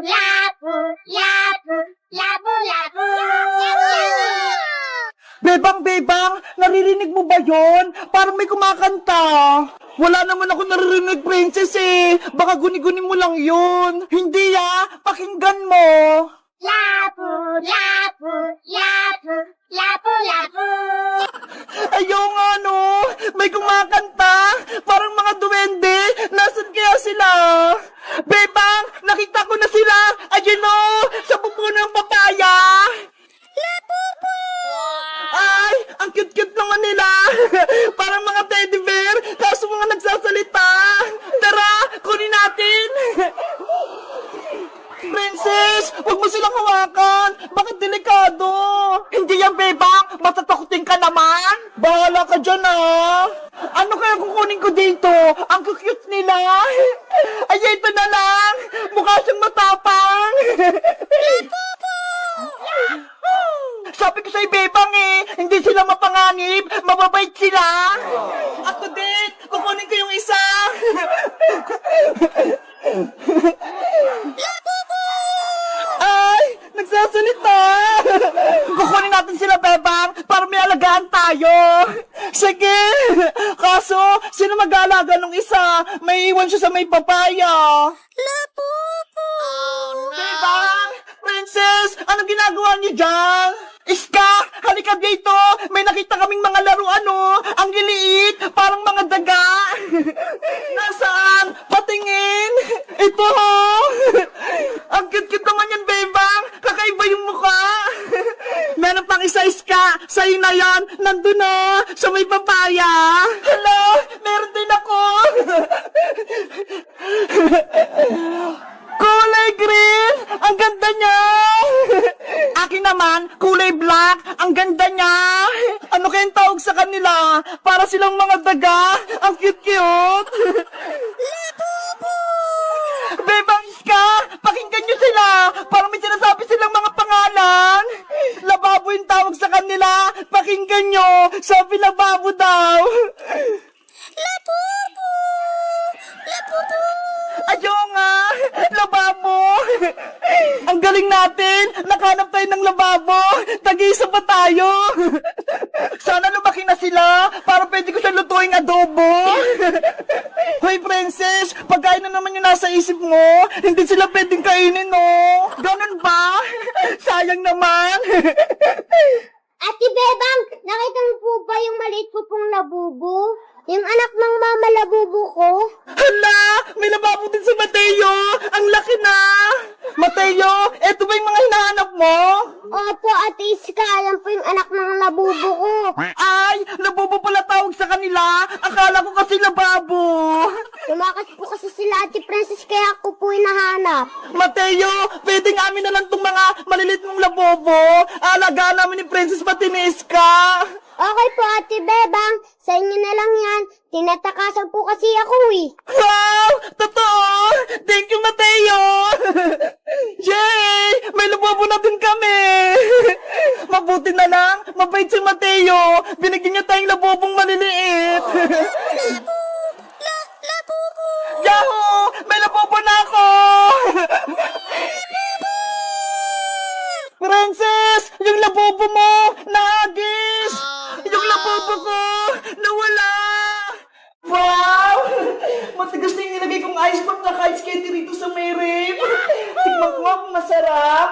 labu, labu, labu, labu. Bebang, naririnig mo ba yon? Parang may kumakanta. Wala naman ako naririnig, princess eh. Baka guni-guni mo lang yun. Hindi pakinggan mo. Labu, labu, labu, labu, labu. Ayaw nga no, may kumakanta. Parang mga duwende. Nasaan kaya sila? Bebang, nakita ko na sila. Ayun o, sa pupuno ng papaya. Ay, ang cute-cute naman nila. Parang mga teddy bear, kaso mga nagsasalita. Tara, kunin natin. Princess, huwag mo silang hawakan. Bakit delikado? Hindi yan, Bebang. Matatakutin ka naman. Bahala ka dyan, Ano kaya kukunin ko dito? Ang cute nila. Ay, ito na lang. Mukha siyang matapang. Sabi ko sa'yo, Bebang hindi sila mapanganib, mababait sila. Ako din, kukunin ko yung isa. Ay, nagsasalita. Kukunin natin sila, Bebang, para may alagaan tayo. Sige, kaso, sino mag-aalaga ng isa? May iwan siya sa may papaya. Bebang, princess, anong ginagawa niyo dyan? Iska, halika dito. May nakita kaming mga laruan, Ang liliit, parang mga daga. Nasaan? Patingin. Ito, Ang cute-cute naman yan, Bebang. Kakaiba yung mukha. Meron pang isa, Iska. Sa'yo na yan. Nandun sa may papaya. Hello, meron din ako. Kulay green! Ang ganda niya! Akin naman, kulay black! Ang ganda niya! Ano kayang tawag sa kanila? Para silang mga daga! Ang cute-cute! Bebang Iska! Pakinggan niyo sila! Parang may sinasabi silang mga pangalan! Lababo yung tawag sa kanila! Pakinggan niyo! Sabi lababo daw! Labubo! Labubo! Ayaw nga! Lababo! Ang galing natin! Nakahanap tayo ng lababo! Tag-iisa pa tayo! Sana lumaki na sila para pwede ko siya lutuing adobo! Hoy, princess! Pagkain na naman yung nasa isip mo! Hindi sila pwedeng kainin, Ganun ba? Sayang naman! Ate Bebang, nakita mo po ba yung maliit ko pong labubo? Yung anak ng mama labubo ko? Hala! May lababo din si Mateo! Ang laki na! Mateo, eto ba yung mga hinahanap mo? Opo, Ate Iska, alam po yung anak ng labubo ko. Ay! Labubo pala tawag sa kanila! Akala ko kasi lababo! Lumakas po kasi sila Ate Princess kaya ako po hinahanap. Mateo, pwedeng amin na lang itong mga malilit mong labobo. Alagaan namin ni Princess Patinesca. Okay po, Ate Bebang. Sa inyo na lang yan. Tinatakasan po kasi ako Wow! Totoo! Thank you, Mateo! Yay! May labobo na din kami! Mabuti na lang, mabait si Mateo. Binigyan niya tayong labobong maliliit. Labubo! Yahoo! May labobo na ako! Princess! Yung labobo mo! Nahagis! Yung labobo ko! Nawala! Wow! Matigas na yung nilagay kong ice pack na ice candy rito sa may rib. Tikman ko kung masarap.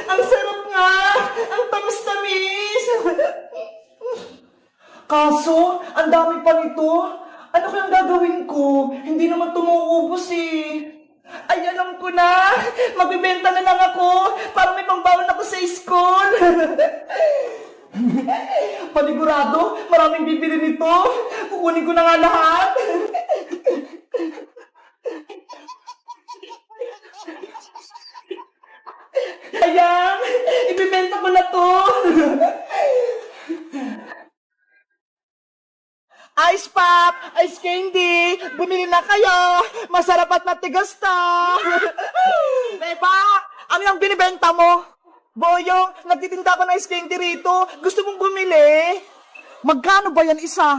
Ang sarap nga! Ang tamis-tamis! Kaso, ang dami pa nito. Ano kayang gagawin ko? Hindi naman tumuubos Ay, alam ko na! Magbibenta na lang ako para may pangbaon ako sa school! Panigurado, maraming bibili nito! Kukunin ko na nga lahat! Ayan! Ibibenta ko na to! Ice pop! Ice candy! Bumili na kayo! Masarap at matigas to! Beba! Ano yung binibenta mo? Boyong, nagtitinda ko ng ice candy rito. Gusto mong bumili? Magkano ba yan isa?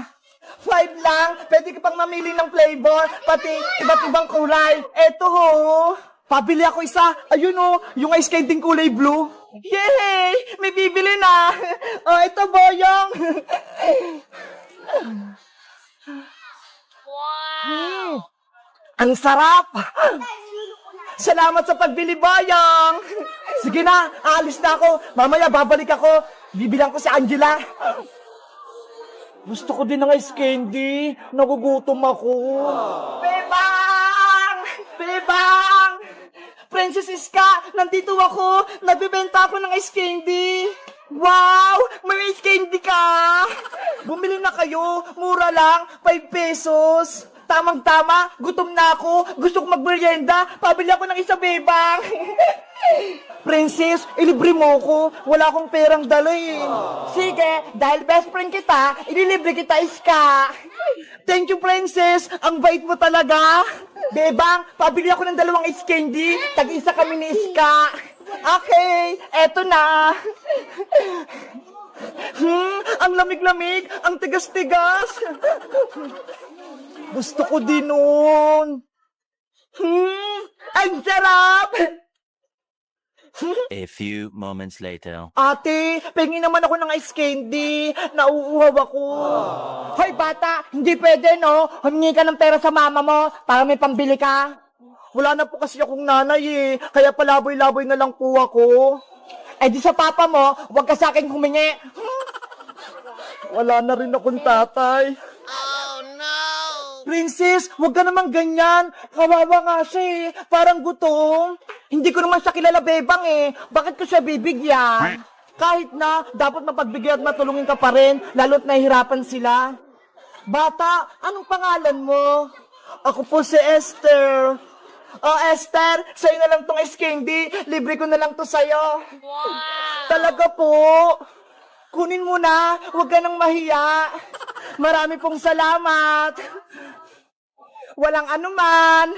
5 lang. Pwede ka pang mamili ng flavor, pati iba't ibang kulay. Eto ho. Pabili ako isa. Ayun oh, yung ice candy kulay blue. Yay! May bibili na. Oh, ito Boyong. Wow! Ang sarap! Salamat sa pagbili, Boyong! Sige na, aalis na ako. Mamaya babalik ako. Bibilang ko si Angela. Gusto ko din ng ice candy. Nagugutom ako. Bebang! Bebang! Princess Iska, nandito ako. Nagbibenta ako ng ice candy. Wow! May ice candy ka! Bumili na kayo. Mura lang. 5 pesos. Tamang-tama. Gutom na ako. Gusto ko magmerienda. Pabili ako ng isa, Bebang. Princess, ilibre mo ko. Wala akong perang dala eh. Sige, dahil best friend kita, ililibre kita, Iska. Thank you, Princess. Ang bait mo talaga. Bebang, pabili ako ng 2 ice candy. Tag-isa kami ni Iska. Okay, eto na. Ang lamig-lamig, ang tigas-tigas. Gusto ko din nun. Ang sarap! A few moments later. Ate, pengi naman ako ng ice candy. Nauuhaw ako. Hoy bata, hindi pwede no? Humingi ka ng pera sa mama mo para may pambili ka. Wala na po kasi akong nanay eh. Kaya palaboy-laboy na lang po ako. Eh di sa papa mo, huwag ka sa akin humingi. Wala na rin akong tatay. Oh no! Princess, huwag ka naman ganyan. Kawawa nga siya eh. Parang gutom. Hindi ko naman siya kilala, Bebang eh. Bakit ko siya bibigyan? Kahit na, dapat mapagbigyan at matulungin ka pa rin, lalo't nahihirapan sila. Bata, anong pangalan mo? Ako po si Esther. Oh, Esther, sa'yo na lang tong ice candy. Libre ko na lang to sa'yo. Wow! Talaga po. Kunin mo na. Huwag ka nang mahiya. Marami pong salamat. Walang anuman.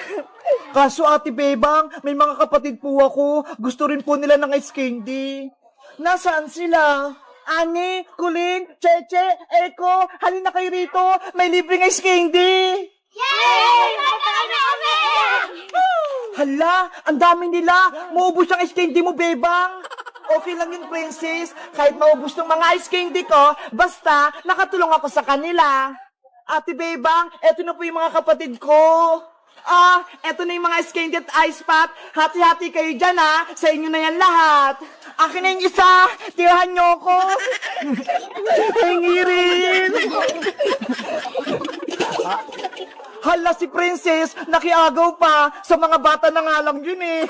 Kaso Ate Bebang, may mga kapatid po ako. Gusto rin po nila ng ice candy. Nasaan sila? Ani, Kulin, Cheche, Eko, halina kayo rito. May libreng ice candy. Yay! Matama kami! Hala, ang dami nila. Maubos ang ice candy mo, Bebang. Okay lang yun, Princess. Kahit maubos ng mga ice candy ko, basta nakatulong ako sa kanila. Ate Bebang, eto na po yung mga kapatid ko. Eto na yung mga ice candy at ice pop. Hati-hati kayo dyan, ha. Sa inyo na yan lahat. Akin na yung isa. Tirahan nyo ko. Hingi rin. Hala, si Princess, nakiagaw pa. Sa mga bata na nga lang yun, eh.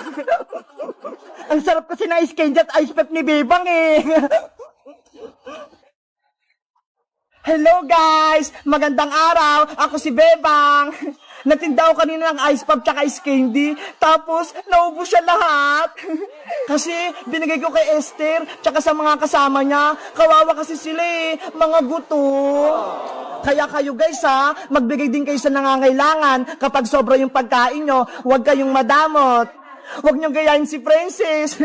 Ang sarap kasi na ice candy at ice pop ni Bebang, eh. Hello guys! Magandang araw! Ako si Bebang! Nagtinda ako kanina ng ice pop tsaka ice candy, tapos naubos siya lahat. Kasi binigay ko kay Esther tsaka sa mga kasama niya. Kawawa kasi sila eh, mga gutom. Kaya kayo guys ha, magbigay din kayo sa nangangailangan. Kapag sobra yung pagkain nyo, huwag kayong madamot. Huwag niyong gayahin si Princess.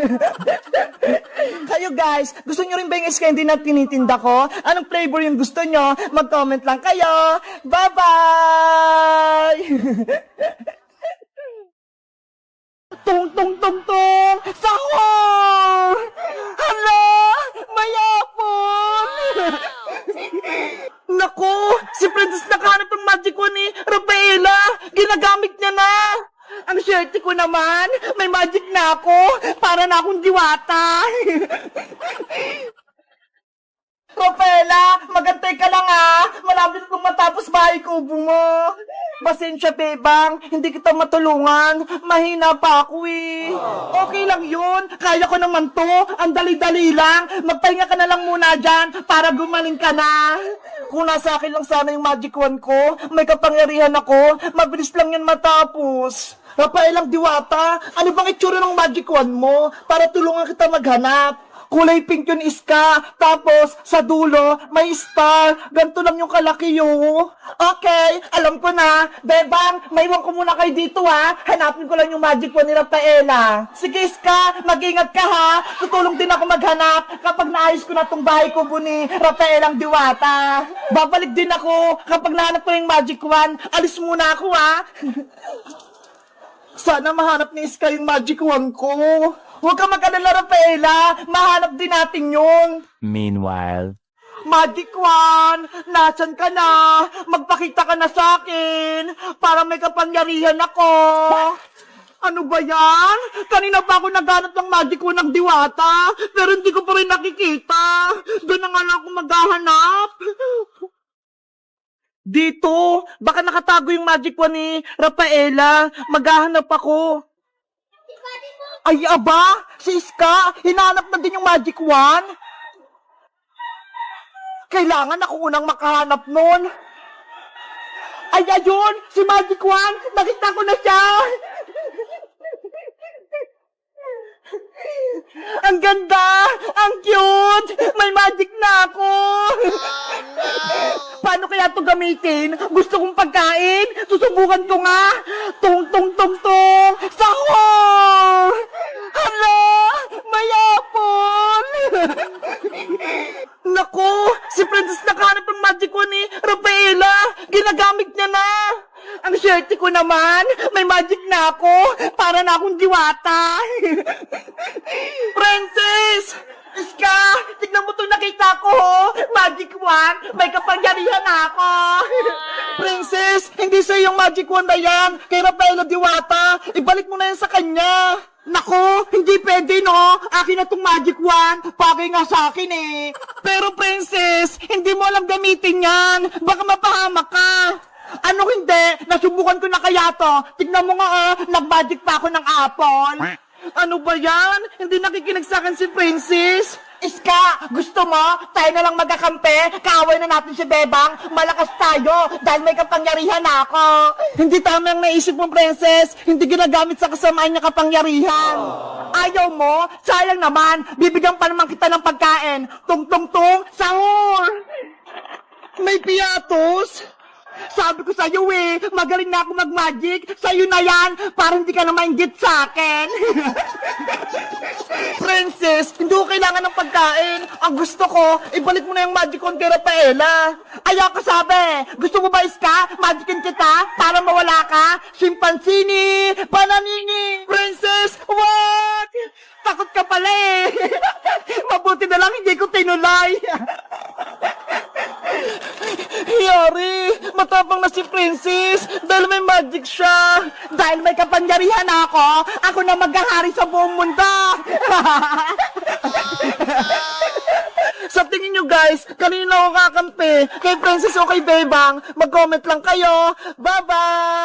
Kayo guys, gusto niyo rin ba yung ice candy na tinitinda ko? Anong flavor yung gusto niyo? Mag-comment lang kayo. Bye-bye! Tung-tung-tung-tung! Sahur! Hala! Mayapon! Naku! Si Princess nakahanap ng magic wand ni Rafaela! Ginagamit niya na! Ang swerte ko naman, may magic na ako, para na akong diwata. Rafaela, magantay ka lang ha, malapit kong matapos bahay kubo mo. Pasensya, Bebang, hindi kita matulungan, mahina pa ako eh. Okay lang yun, kaya ko naman to, ang dali-dali lang, magpahinga ka na lang muna dyan, para gumaling ka na. Kung nasa akin lang sana yung magic wand ko, may kapangyarihan ako, mabilis lang yan matapos. Rafael ang diwata, ano bang itsura ng magic wand mo para tulungan kita maghanap? Kulay pink yun, Iska. Tapos, sa dulo, may star. Ganito lang yung kalaki yun. Okay, alam ko na. Bebang, maiwan ko muna kayo dito ha. Hanapin ko lang yung magic wand ni Rafaela. Sige, Iska, mag-ingat ka ha. Tutulong din ako maghanap kapag naayos ko na tong bahay ko ni Rafaelang Diwata. Babalik din ako kapag nahanap ko yung magic wand. Alis muna ako ha. Sana mahanap ni Iska yung magic wand ko. Huwag ka mag-alala, Rafaela. Mahanap din natin yun. Meanwhile. Magic wand, nasan ka na? Magpakita ka na sa akin para may kapangyarihan ako. Ano ba yan? Kanina pa ako naghanap ng magic wand ng Diwata, pero hindi ko pa rin nakikita. Doon na nga lang ako maghahanap. Dito, baka nakatago yung magic wand ni Rafaela. Maghahanap ako. Ay, aba! Si Iska, hinahanap na din yung magic wand. Kailangan ako unang makahanap nun. Ay, ayun! Si magic wand! Nakita ko na siya! Ang ganda! Ang cute! May magic na ako! Paano kaya ito gamitin? Gusto kong pagkain? Susubukan ko nga! Tung, tung, tung, tung! Sahur! Hala! May apple! Naku! Si Princess nakahanap ng magic wand ni Rafaela! Ginagamit niya na! Ang swerte ko naman! May magic na ako! Para na akong Diwata! Princess! Iska! Tignan mo itong nakita ko! Magic wand! May kapangyarihan ako! Princess! Hindi sa yung magic wand na yan! Kay Rafaela Diwata! Ibalik mo na yan sa kanya! Nako, hindi pwede no. Akin na tong magic wand. Bagay nga sa akin eh. Pero princess, hindi mo alam gamitin yan. Baka mapahamak ka. Ano hindi? Nasubukan ko na kaya to. Tignan mo nga nag-magic pa ako ng apple. Ano ba yan? Hindi nakikinig sa akin si princess. Iska, gusto mo? Tayo na lang magkakampi. Kaaway na natin si Bebang. Malakas tayo dahil may kapangyarihan ako. Hindi tama ang naisip mo, princess. Hindi ginagamit sa kasamaan niya kapangyarihan. Ayaw mo? Sayang naman. Bibigyan pa naman kita ng pagkain. Tung tung tung, sahur! May piatos? Sabi ko sa'yo magaling na ako mag-magic. Sa'yo na yan, para hindi ka na mainggit sa akin. Princess, hindi ko kailangan ng pagkain. Ang gusto ko, ibalik mo na yung magic wand kay Rafaela. Ayaw ka sabi. Gusto mo ba, Iska? Magicin kita para mawala ka? Simpansini! Pananini! Princess, wag! Takot ka pala Mabuti na lang hindi ko tinulay. Yari, matapang na si Princess dahil may magic siya. Dahil may kapangyarihan ako na maghahari sa buong mundo. Sa tingin nyo guys, kanino ako kakampi? Kay Princess o kay Bebang? Mag-comment lang kayo. Bye-bye!